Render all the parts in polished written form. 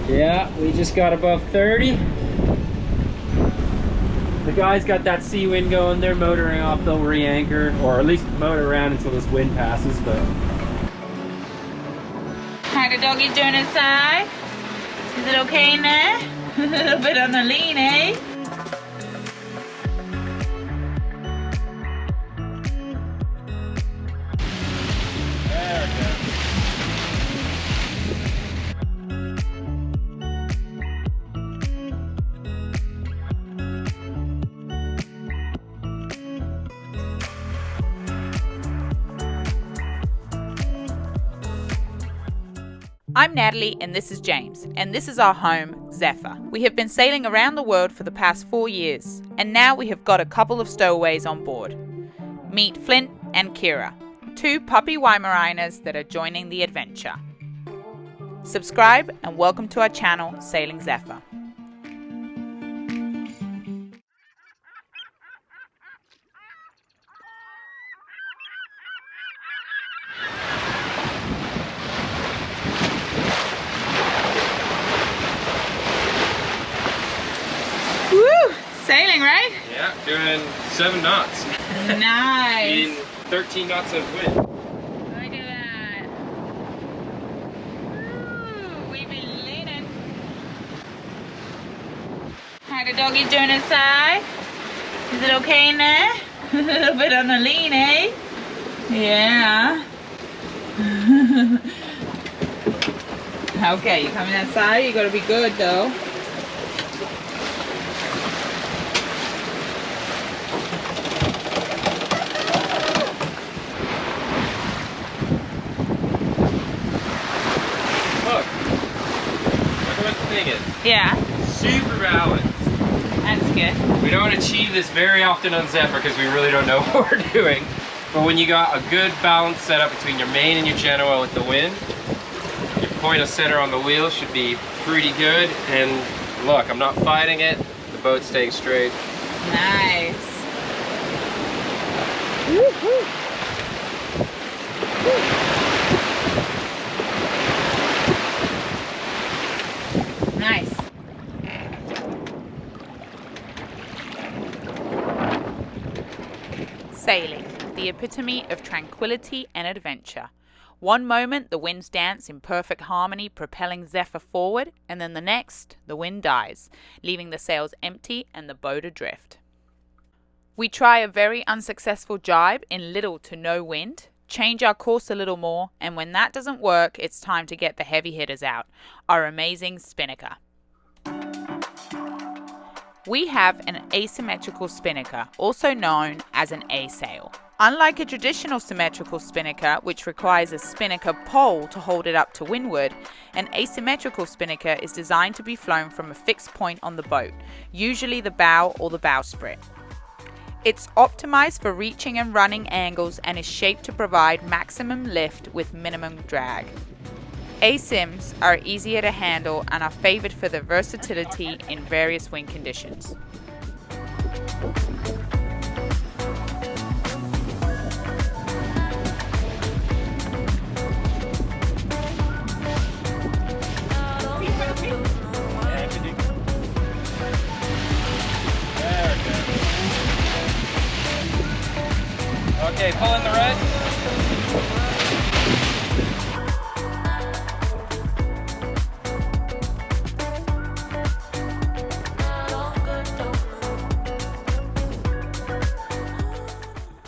Yeah, we just got above 30. The guys got that sea wind going. They're motoring off. They'll re-anchor, or at least motor around until this wind passes. But how the doggy doing inside? Is it okay in there? A little bit on the lean, eh? I'm Natalie and this is James, and this is our home, Zephyr. We have been sailing around the world for the past 4 years, and now we have got a couple of stowaways on board. Meet Flint and Kira, 2 puppy Weimaraners that are joining the adventure. Subscribe and welcome to our channel, Sailing Zephyr. Woo! Sailing, right? yeah, doing 7 knots. Nice. In 13 knots of wind. Look at that. Ooh, we be leaning. How the doggy doing inside? Is it okay in there? A little bit on the lean, eh? Yeah. Okay, you coming outside? You gotta be good though. Look what the thing is. Yeah, Super balanced. that's good. We don't achieve this very often on Zephyr because we really don't know what we're doing. But when you got a good balance set up between your main and your channel with the wind, your point of center on the wheel should be pretty good. And look, I'm not fighting it. The boat's staying straight. Nice. Woo-hoo. Nice. Sailing, the epitome of tranquility and adventure. One moment the winds dance in perfect harmony, propelling Zephyr forward, and then the next, the wind dies, leaving the sails empty and the boat adrift. We try a very unsuccessful jibe in little to no wind, change our course a little more, and when that doesn't work, it's time to get the heavy hitters out, our amazing spinnaker. We have an asymmetrical spinnaker, also known as an A-sail. Unlike a traditional symmetrical spinnaker, which requires a spinnaker pole to hold it up to windward, an asymmetrical spinnaker is designed to be flown from a fixed point on the boat, usually the bow or the bowsprit. It's optimized for reaching and running angles and is shaped to provide maximum lift with minimum drag. ASIMs are easier to handle and are favored for their versatility in various wind conditions. Okay, pull in the red.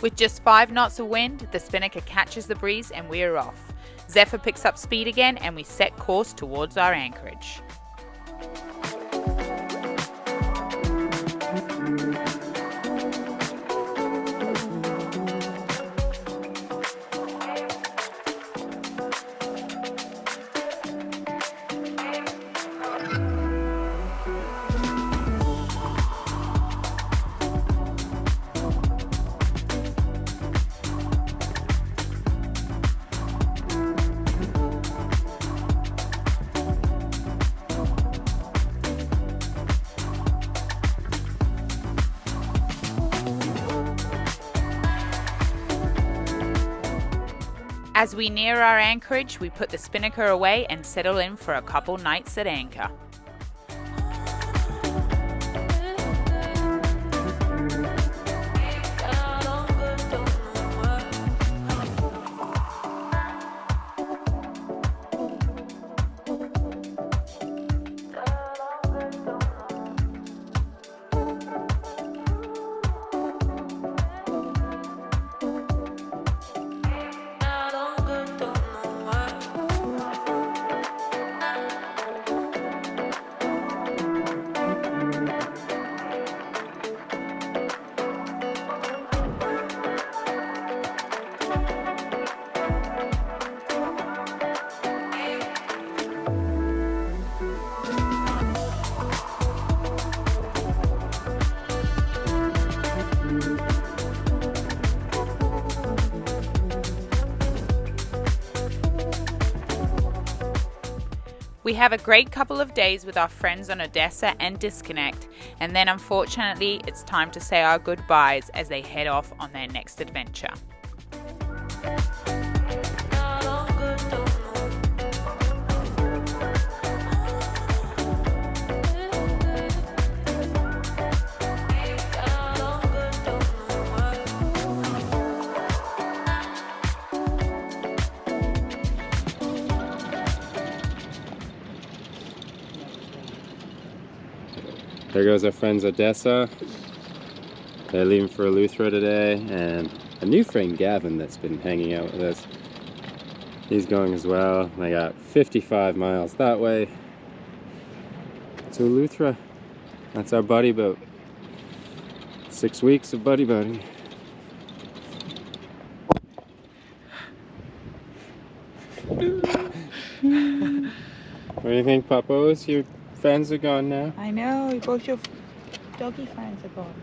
With just 5 knots of wind, the spinnaker catches the breeze and we are off. Zephyr picks up speed again and we set course towards our anchorage. As we near our anchorage, we put the spinnaker away and settle in for a couple nights at anchor. We have a great couple of days with our friends on Odessa and Disconnect, and then unfortunately it's time to say our goodbyes as they head off on their next adventure. There goes our friends Odessa. They're leaving for Eleuthera today, and a new friend Gavin that's been hanging out with us. He's going as well. I got 55 miles that way to Eleuthera. That's our buddy boat. 6 weeks of buddy boating. What do you think, Pappos? Your friends are gone now. I know, both your doggy friends are gone.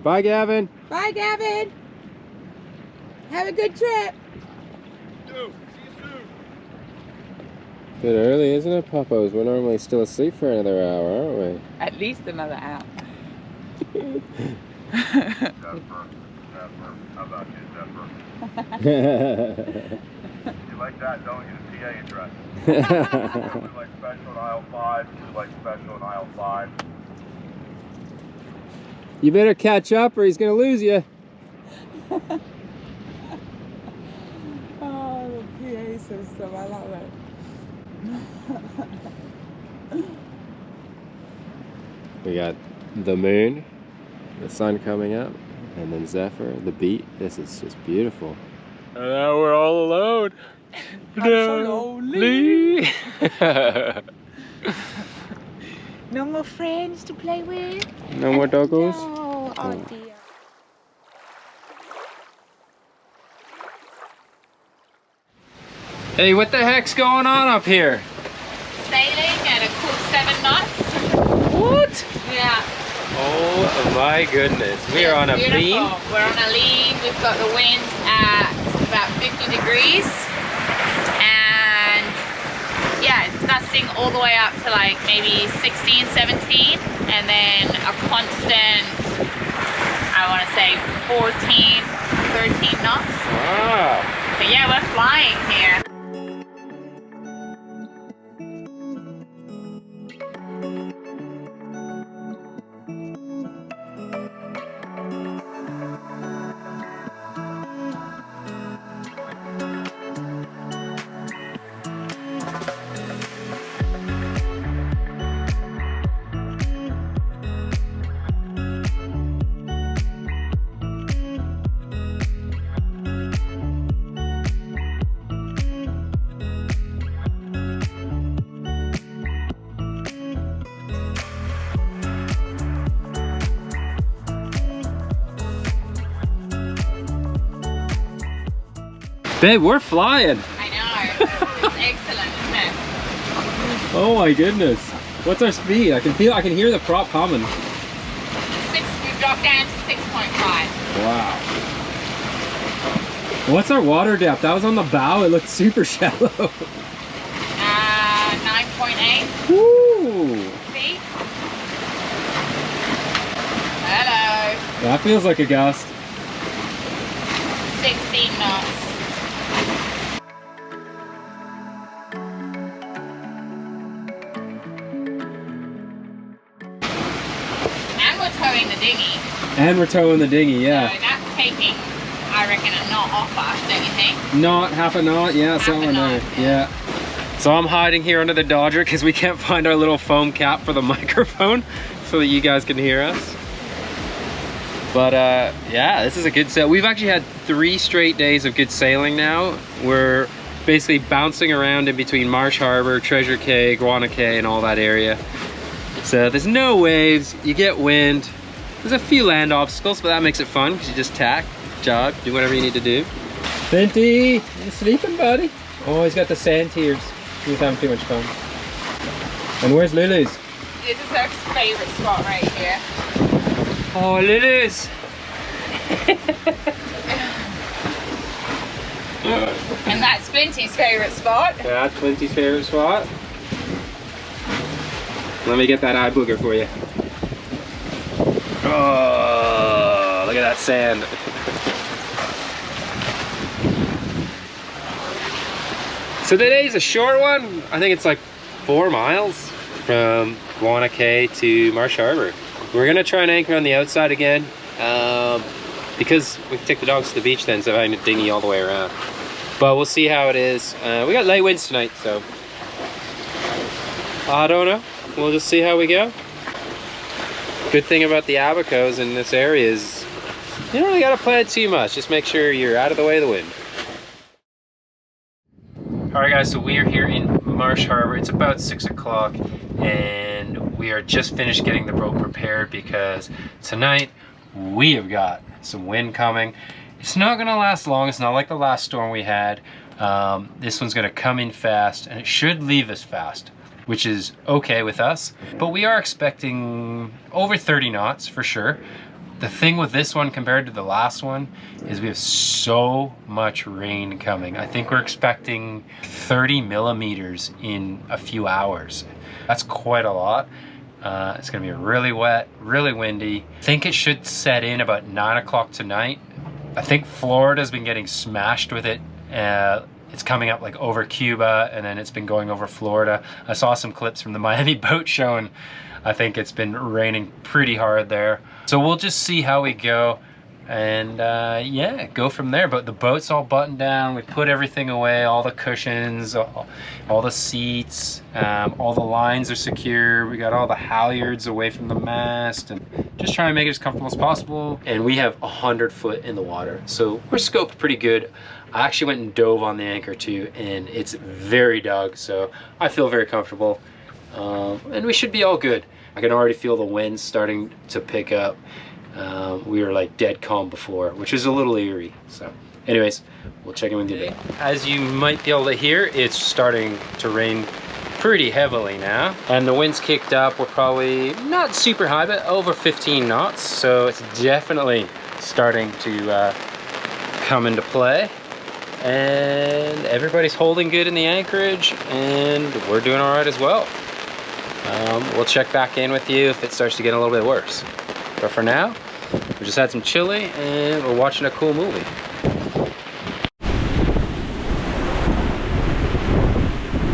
Bye, Gavin. Bye, Gavin. Have a good trip. See you soon. Bit early, isn't it, Pappos? We're normally still asleep for another hour, aren't we? At least another hour. Zephyr. How about you, Zephyr? You like that, don't you? The TA address. We like special in aisle 5. We like special in aisle 5. You better catch up or he's gonna lose you. Oh, the PA system, I love it. We got the moon, the sun coming up, and then Zephyr, the beat. This is just beautiful. And now we're all alone. I'm so lonely. No more friends to play with? No more doggos? No, oh dear. Hey, what the heck's going on up here? Sailing at a cool 7 knots. What? Yeah. Oh my goodness. We are on a Beautiful. beam. We're on a lean. We've got the wind at about 50 degrees. And yeah, it's gusting all the way up to like maybe 16, 17. And then a constant, I want to say 14, 13 knots. Wow. But yeah, we're flying here. Babe, we're flying. I know. It's excellent, isn't it? Oh my goodness. What's our speed? I can hear the prop coming. We've dropped down to 6.5. Wow. What's our water depth? That was on the bow. It looked super shallow. 9.8 Woo! feet. Hello. That feels like a gust. 16 knots. towing the dinghy. And we're towing the dinghy, yeah. So that's taking, I reckon, a knot off us, don't you think? Knot, half a knot, yeah, something like that. Yeah. So I'm hiding here under the Dodger because we can't find our little foam cap for the microphone so that you guys can hear us. But yeah, this is a good sail. We've actually had 3 straight days of good sailing now. We're basically bouncing around in between Marsh Harbor, Treasure Cay, Guana Cay, and all that area. So there's no waves, you get wind. There's a few land obstacles, but that makes it fun because you just tack, jog, do whatever you need to do. Binty, you sleeping, buddy? Oh, he's got the sand tears. He's having too much fun. And where's Lulu's? This is our favorite spot right here. Oh, Lulu's! And that's Binty's favorite spot. Yeah, that's Binty's favorite spot. Let me get that eye booger for you. Oh, look at that sand. So today's a short one. I think it's like 4 miles from Guana Cay to Marsh Harbor. We're gonna try and anchor on the outside again because we can take the dogs to the beach then, so having a dinghy all the way around. But we'll see how it is. We got light winds tonight, so I don't know. We'll just see how we go. Good thing about the Abacos in this area is you don't really gotta plan too much. Just make sure you're out of the way of the wind. Alright guys, so we are here in Marsh Harbor. It's about 6 o'clock and we are just finished getting the boat prepared because tonight we have got some wind coming. It's not going to last long. It's not like the last storm we had. This one's going to come in fast and it should leave us fast, which is okay with us. But we are expecting over 30 knots for sure. The thing with this one compared to the last one is we have so much rain coming. I think we're expecting 30 millimeters in a few hours. That's quite a lot. It's gonna be really wet, really windy. I think it should set in about 9 o'clock tonight. I think Florida's been getting smashed with it. It's coming up like over Cuba and then it's been going over Florida. I saw some clips from the Miami boat show and I think it's been raining pretty hard there. So we'll just see how we go and yeah, go from there. But the boat's all buttoned down. We put everything away, all the cushions, all the seats, all the lines are secure. We got all the halyards away from the mast and just trying to make it as comfortable as possible. And we have 100 foot in the water. So we're scoped pretty good. I actually went and dove on the anchor too and it's very dug. So I feel very comfortable. And we should be all good. I can already feel the winds starting to pick up. We were like dead calm before, which is a little eerie. So anyways, we'll check in with you later. As you might be able to hear, it's starting to rain pretty heavily now. And the wind's kicked up. We're probably not super high, but over 15 knots. So it's definitely starting to come into play. And everybody's holding good in the anchorage and we're doing all right as well. We'll check back in with you if it starts to get a little bit worse. But for now, we just had some chili and we're watching a cool movie.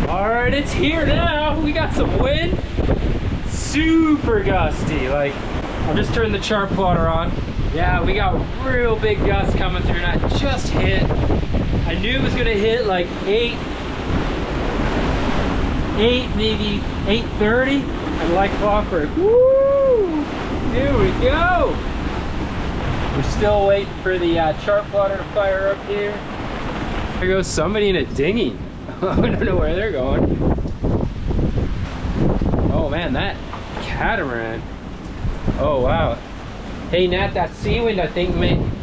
All right, it's here now. We got some wind, super gusty. Like, I've just turned the chart plotter on. Yeah, we got real big gusts coming through and I just hit. I knew it was gonna hit like 8, maybe 8:30, and like clockwork. Woo! Here we go. We're still waiting for the chart plotter to fire up here. There goes somebody in a dinghy. I don't know where they're going. Oh man, that catamaran. Oh wow. Hey Nat, that sea wind I think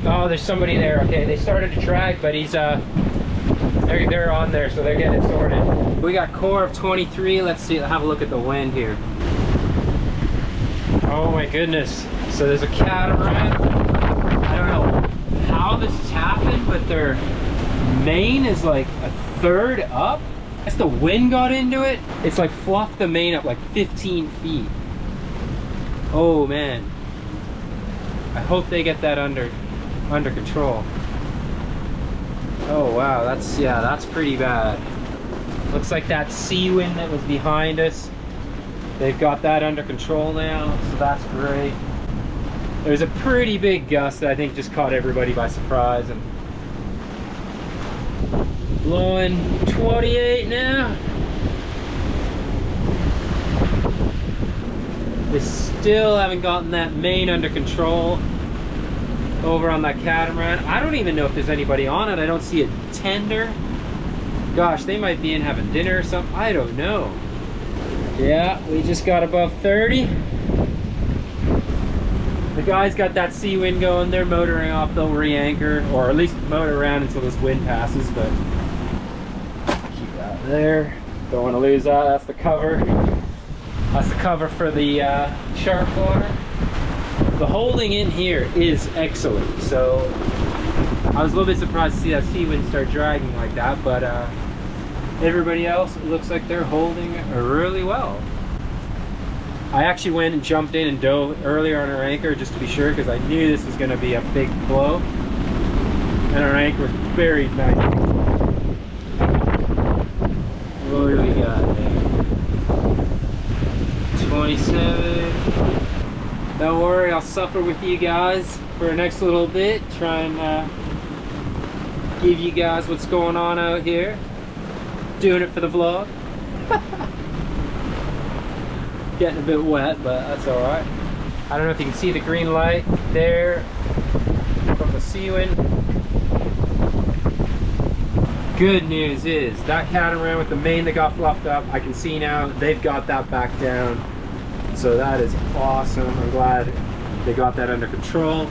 oh, there's somebody there. Okay, they started to drag, but he's they're on there, so they're getting it sorted. We got core of 23. Let's see, have a look at the wind here. Oh my goodness. So there's a catamaran. I don't know how this has happened, but their main is like a third up. As the wind got into it, it's like fluffed the main up like 15 feet. Oh man. I hope they get that under control. Oh wow, that's pretty bad. Looks like that sea wind that was behind us, they've got that under control now, so that's great. There was a pretty big gust that I think just caught everybody by surprise, and blowing 28 now. They still haven't gotten that main under control over on that catamaran. I don't even know if there's anybody on it. I don't see a tender. Gosh, they might be in having dinner or something. I don't know. Yeah, we just got above 30. The guys got that sea wind going. They're motoring off. They'll re-anchor, or at least motor around until this wind passes, but keep that there. Don't want to lose that. That's the cover. That's the cover for the shark water. The holding in here is excellent. So I was a little bit surprised to see that sea wind start dragging like that, but everybody else, it looks like they're holding really well. I actually went and jumped in and dove earlier on our anchor just to be sure, because I knew this was going to be a big blow. And our anchor was very nice. What do we got there? 27. Don't worry, I'll suffer with you guys for the next little bit. Try and give you guys what's going on out here. Doing it for the vlog. Getting a bit wet, but that's all right. I don't know if you can see the green light there from the sea wind. Good news is that catamaran with the main that got fluffed up, I can see now they've got that back down. So that is awesome. I'm glad they got that under control.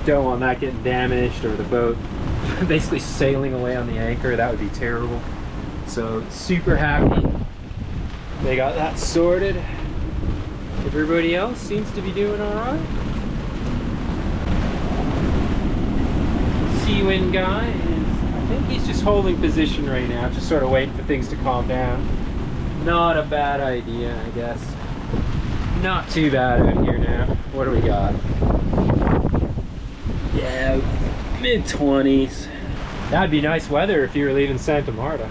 Don't want that getting damaged or the boat basically sailing away on the anchor. That would be terrible. So super happy they got that sorted. Everybody else seems to be doing all right. Sea wind guy is, I think he's just holding position right now, just sort of waiting for things to calm down. Not a bad idea, I guess. Not too bad out here now. What do we got? Yeah, mid-20s. That'd be nice weather if you were leaving Santa Marta.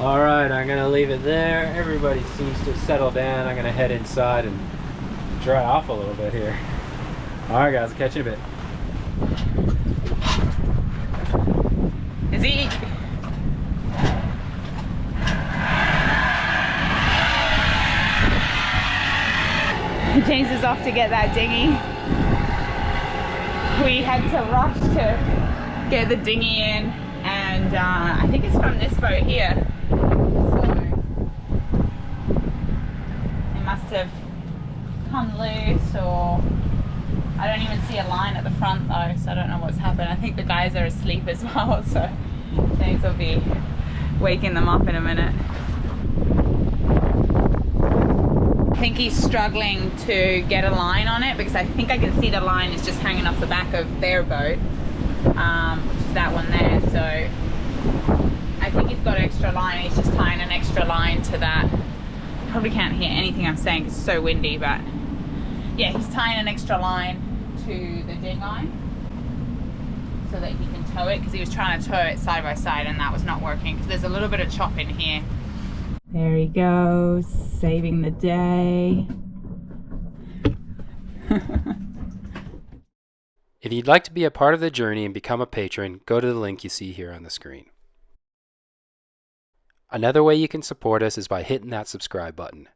All right, I'm gonna leave it there. Everybody seems to settle down. I'm gonna head inside and dry off a little bit here. All right, guys, I'll catch you in a bit. Is he? James is off to get that dinghy. We had to rush to get the dinghy in, and I think it's from this boat here. So it must have come loose, or I don't even see a line at the front though, so I don't know what's happened. I think the guys are asleep as well, so James will be waking them up in a minute. I think he's struggling to get a line on it, because I think I can see the line is just hanging off the back of their boat, which is that one there. So I think he's got extra line. He's just tying an extra line to that. Probably can't hear anything I'm saying because it's so windy, but yeah, he's tying an extra line to the dinghy so that he can tow it, because he was trying to tow it side by side and that was not working because there's a little bit of chop in here. There he goes, saving the day. If you'd like to be a part of the journey and become a patron, go to the link you see here on the screen. Another way you can support us is by hitting that subscribe button.